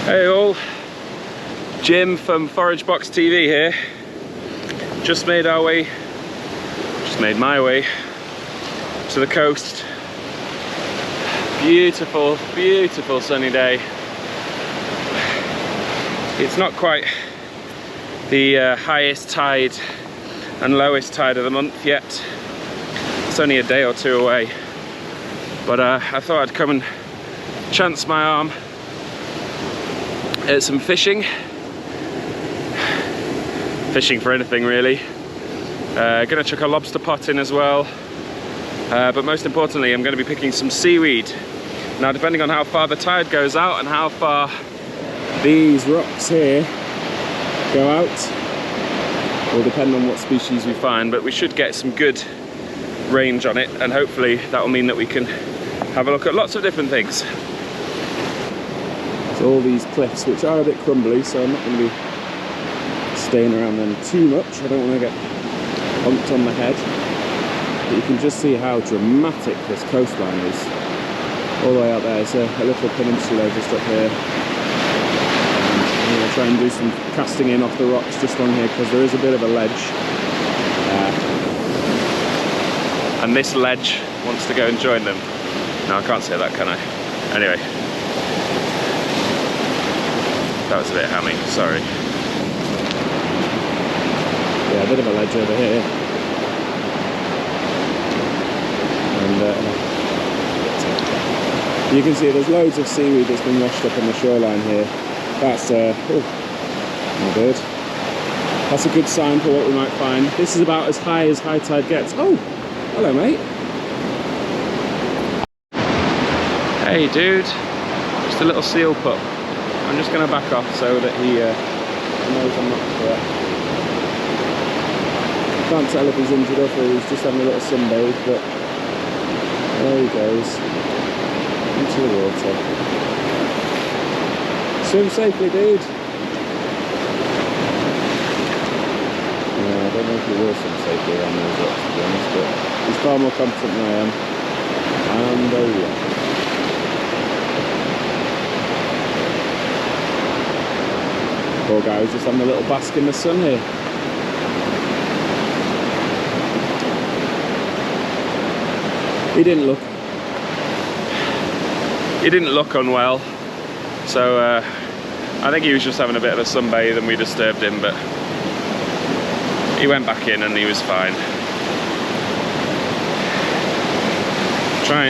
Hey all, Jim from Forage Box TV here. Just made my way to the coast. Beautiful, beautiful sunny day. It's not quite the highest tide and lowest tide of the month yet. It's only a day or two away. But I thought I'd come and chance my arm at some fishing. Fishing for anything really. Gonna chuck a lobster pot in as well. But most importantly, I'm gonna be picking some seaweed. Now, depending on how far the tide goes out and how far these rocks here go out, will depend on what species we find, but we should get some good range on it, and hopefully that will mean that we can have a look at lots of different things. So all these cliffs, which are a bit crumbly, so I'm not going to be staying around them too much. I don't want to get bumped on the head. But you can just see how dramatic this coastline is. All the way out there, it's a little peninsula just up here. And I'm going to try and do some casting in off the rocks just on here, because there is a bit of a ledge. And this ledge wants to go and join them. No, I can't say that, can I? Anyway. That was a bit hammy, sorry. Yeah, a bit of a ledge over here. And you can see there's loads of seaweed that's been washed up on the shoreline here. That's, oh my bird. That's a good sign for what we might find. This is about as high as high tide gets. Oh, hello mate. Hey dude, just a little seal pup. I'm just going to back off so that he knows I'm not there. Can't tell if he's injured up or he's just having a little sunbathe, but there he goes into the water. Swim safely, dude. I don't know if he will swim safely around those rocks, to be honest, but he's far more confident than I am. And yeah. Poor guy was just having a little bask in the sun here. He didn't look unwell, so I think he was just having a bit of a sunbathe and we disturbed him, but he went back in and he was fine. Try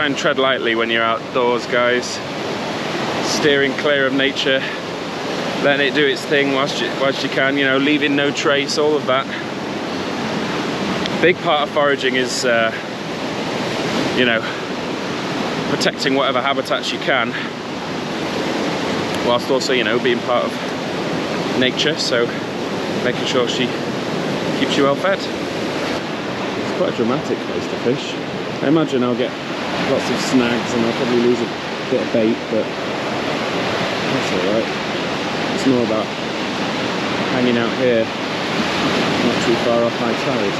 and tread lightly when you're outdoors, guys. Steering clear of nature, letting it do its thing whilst you can, you know, leaving no trace, all of that. Big part of foraging is, you know, protecting whatever habitats you can, whilst also, you know, being part of nature, so making sure she keeps you well fed. It's quite a dramatic place to fish. I imagine I'll get lots of snags and I'll probably lose a bit of bait, but that's alright. It's more about hanging out here, not too far off high tide.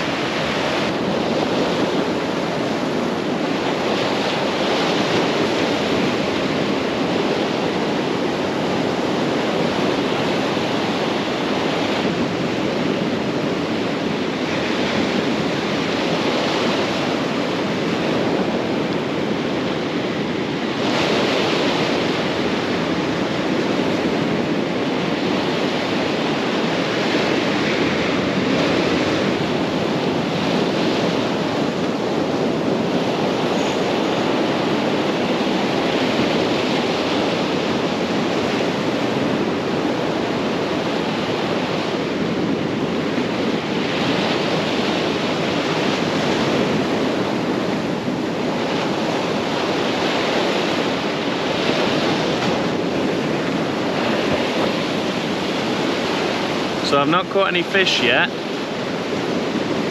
So I've not caught any fish yet,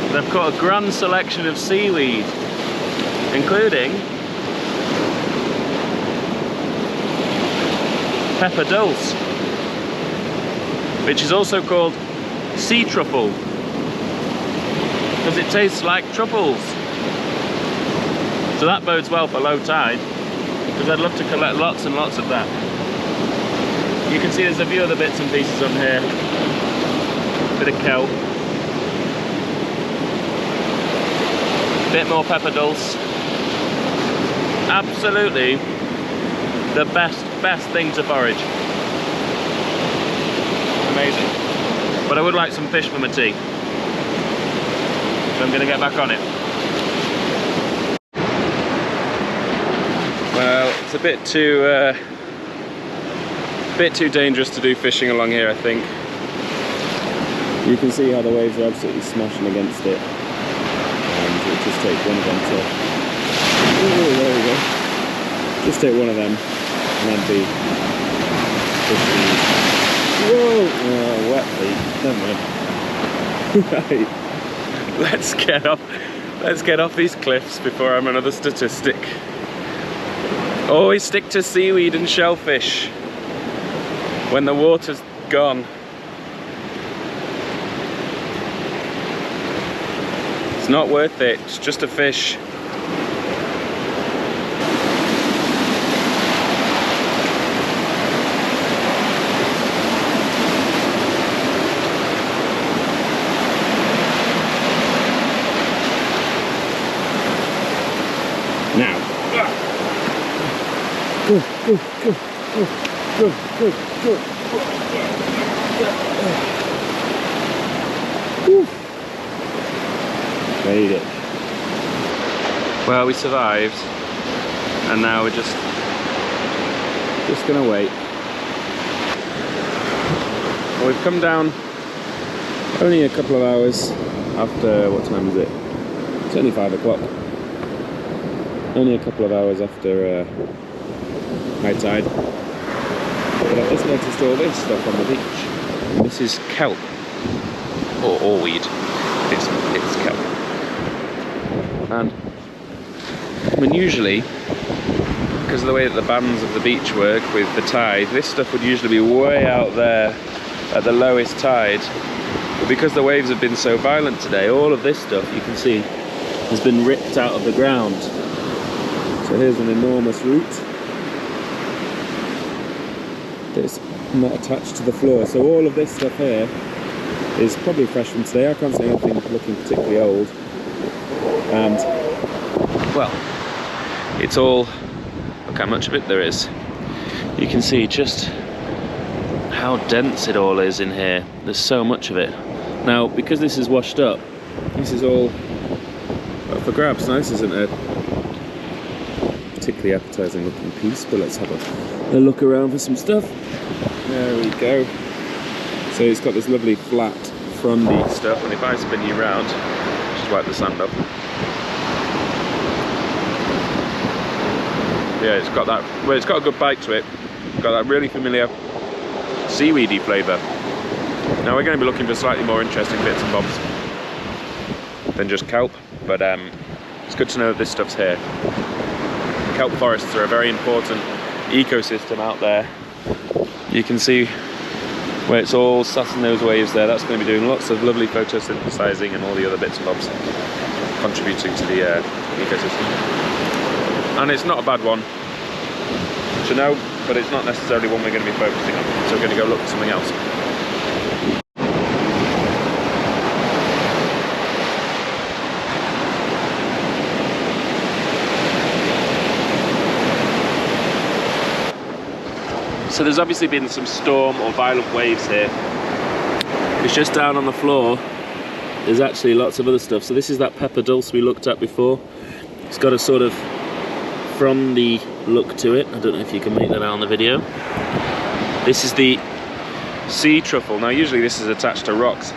but I've caught a grand selection of seaweed, including pepper dulse, which is also called sea truffle, because it tastes like truffles. So that bodes well for low tide, because I'd love to collect lots and lots of that. You can see there's a few other bits and pieces on here. Bit of kelp. Bit more pepper dulse. Absolutely the best thing to forage. Amazing. But I would like some fish for my tea. So I'm gonna get back on it. Well, it's a bit too dangerous to do fishing along here, I think. You can see how the waves are absolutely smashing against it. And we'll just take one of them to... Oh, there we go. Just take one of them and then be fishing. Whoa! Oh, wet feet. Never mind. Right. Let's get off these cliffs before I'm another statistic. Always stick to seaweed and shellfish when the water's gone. It's not worth it, it's just a fish. Now. Go. Made it. Well, we survived, and now we're just gonna wait. Well, we've come down only a couple of hours after, what time is it? It's only 5 o'clock. Only a couple of hours after high tide. But I've just noticed all this stuff on the beach. And this is kelp, or weed. It's kelp. And I mean, usually, because of the way that the bands of the beach work with the tide, this stuff would usually be way out there at the lowest tide. But because the waves have been so violent today, all of this stuff, you can see, has been ripped out of the ground. So here's an enormous root that's not attached to the floor. So all of this stuff here is probably fresh from today. I can't see anything looking particularly old. And, well, it's all, look how much of it there is. You can see just how dense it all is in here. There's so much of it. Now, because this is washed up, this is all up for grabs. Now, this isn't a particularly appetizing looking piece, but let's have a look around for some stuff. There we go. So it's got this lovely flat frondy stuff, and if I spin you round, just wipe the sand off. Yeah, it's got that, well, it's got a good bite to it. It's got that really familiar seaweedy flavour. Now we're going to be looking for slightly more interesting bits and bobs than just kelp, but it's good to know that this stuff's here. Kelp forests are a very important ecosystem out there. You can see where it's all sat in those waves there. That's going to be doing lots of lovely photosynthesizing and all the other bits and bobs contributing to the ecosystem. And it's not a bad one to know, but it's not necessarily one we're going to be focusing on. So we're going to go look for something else. So there's obviously been some storm or violent waves here. It's just down on the floor. There's actually lots of other stuff. So this is that pepper dulse we looked at before. It's got a sort of frondy look to it. I don't know if you can make that out on the video. This is the sea truffle. Now usually this is attached to rocks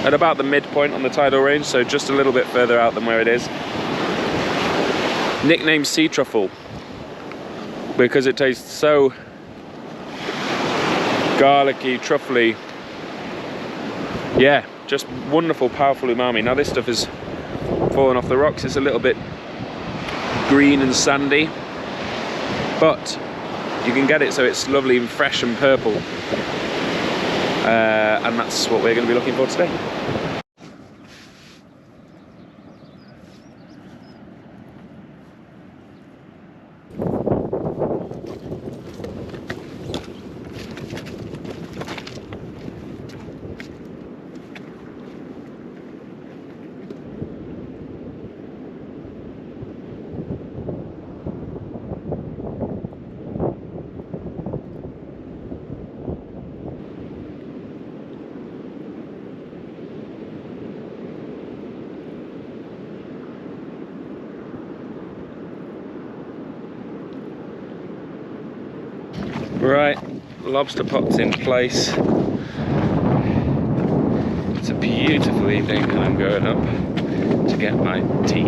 at about the midpoint on the tidal range, so just a little bit further out than where it is. Nicknamed sea truffle because it tastes so garlicky, truffly. Yeah, just wonderful, powerful umami. Now this stuff is fallen off the rocks. It's a little bit green and sandy, but you can get it so it's lovely and fresh and purple. And that's what we're going to be looking for today. Right, lobster pot's in place. It's a beautiful evening and I'm going up to get my tea,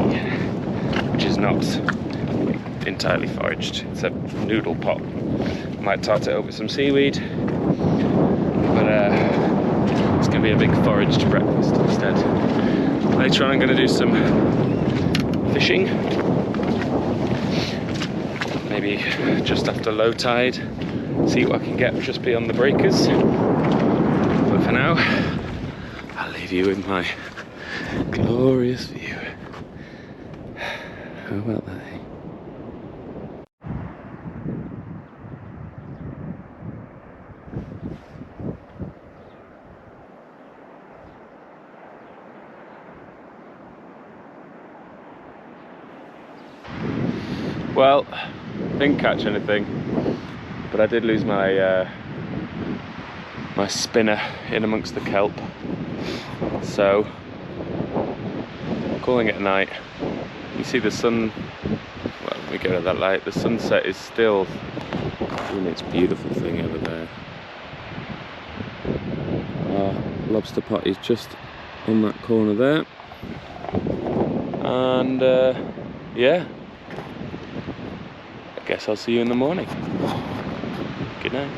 which is not entirely foraged. It's a noodle pot. I might tart it up with some seaweed, but it's going to be a big foraged breakfast instead. Later on I'm going to do some fishing, maybe just after low tide, see what I can get just beyond the breakers. But for now, I'll leave you with my glorious view. How about that, eh? Well, didn't catch anything, but I did lose my my spinner in amongst the kelp. So, calling it a night. You see the sun, well, we go to that light, the sunset is still doing its beautiful thing over there. Our lobster pot is just on that corner there. And yeah, I guess I'll see you in the morning. Good night.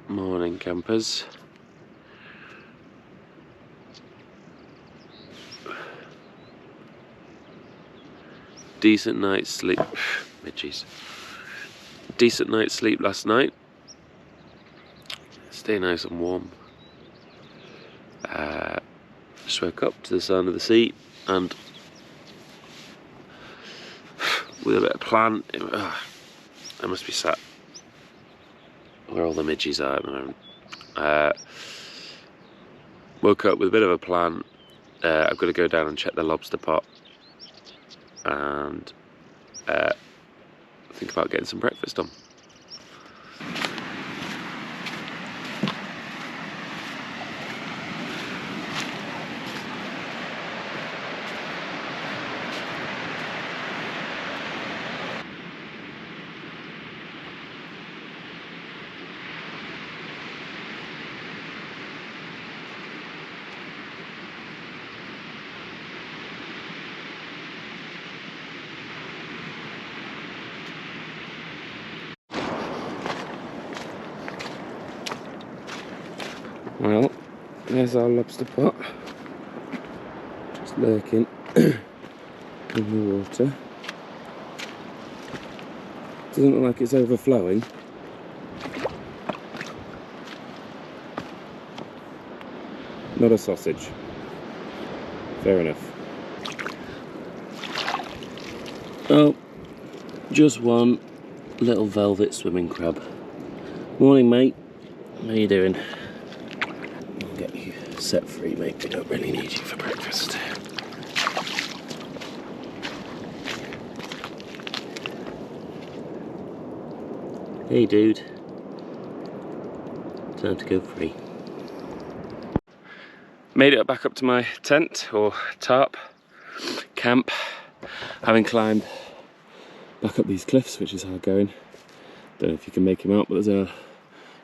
Morning, campers. Decent night's sleep. Midgies. Decent night's sleep last night. Stay nice and warm. Just woke up to the sound of the sea and with a bit of plan. I must be sat where all the midgies are at the moment. Woke up with a bit of a plan. I've got to go down and check the lobster pot and think about getting some breakfast on. Well, there's our lobster pot, just lurking in the water. Doesn't look like it's overflowing. Not a sausage. Fair enough. Oh, just one little velvet swimming crab. Morning, mate. How you doing? I'll get you set free, mate. We don't really need you for breakfast. Hey, dude. Time to go free. Made it back up to my tent, or tarp, camp, having climbed back up these cliffs, which is hard going. Don't know if you can make him out, but there's a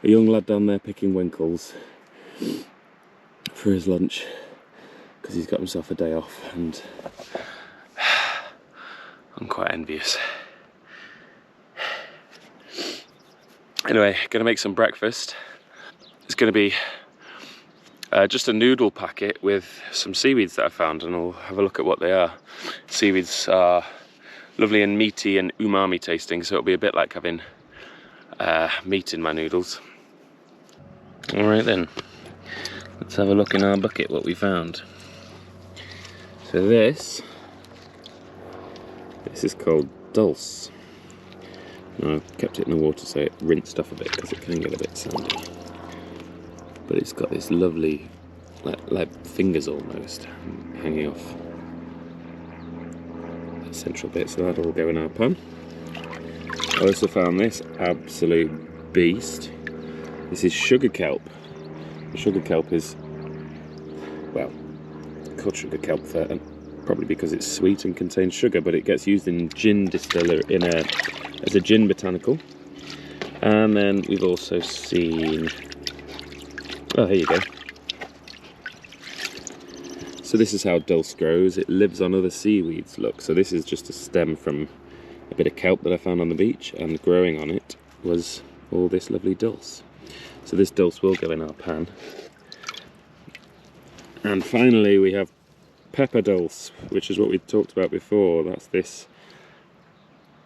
young lad down there picking winkles for his lunch, because he's got himself a day off, and I'm quite envious. Anyway, gonna make some breakfast. It's gonna be just a noodle packet with some seaweeds that I found, and I'll have a look at what they are. Seaweeds are lovely and meaty and umami tasting, so it'll be a bit like having meat in my noodles. Alright then, let's have a look in our bucket what we found. So this is called dulse. Now, I've kept it in the water so it rinsed off a bit because it can get a bit sandy. But it's got this lovely, like fingers almost, hanging off that central bit, so that'll all go in our pan. I also found this absolute beast. This is sugar kelp. Sugar kelp is, well, called sugar kelp for, probably because it's sweet and contains sugar, but it gets used in gin distiller as a gin botanical. And then we've also seen, oh, here you go. So this is how dulse grows. It lives on other seaweeds, look. So this is just a stem from a bit of kelp that I found on the beach, and growing on it was all this lovely dulse. So this dulse will go in our pan. And finally we have pepper dulse, which is what we talked about before. That's this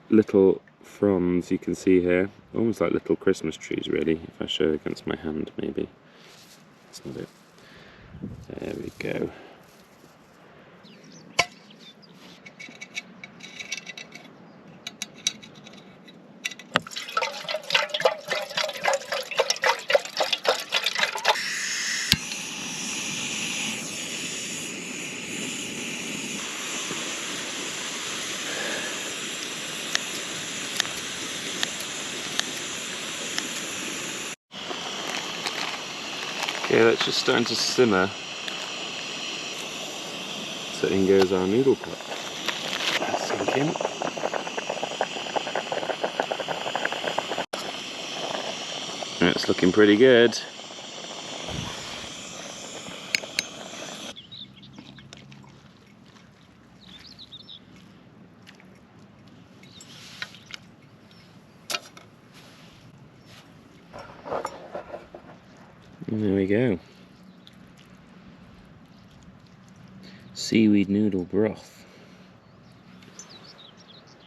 little fronds you can see here, almost like little Christmas trees really, if I show against my hand maybe. That's not it. There we go. Okay, that's just starting to simmer. So in goes our noodle pot. Sink in. It's looking pretty good. And there we go. Seaweed noodle broth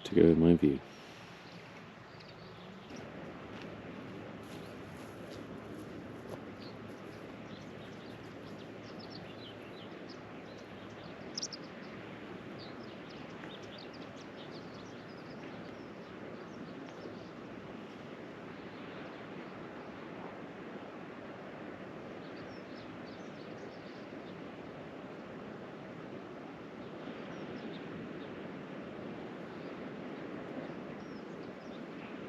to go with my view.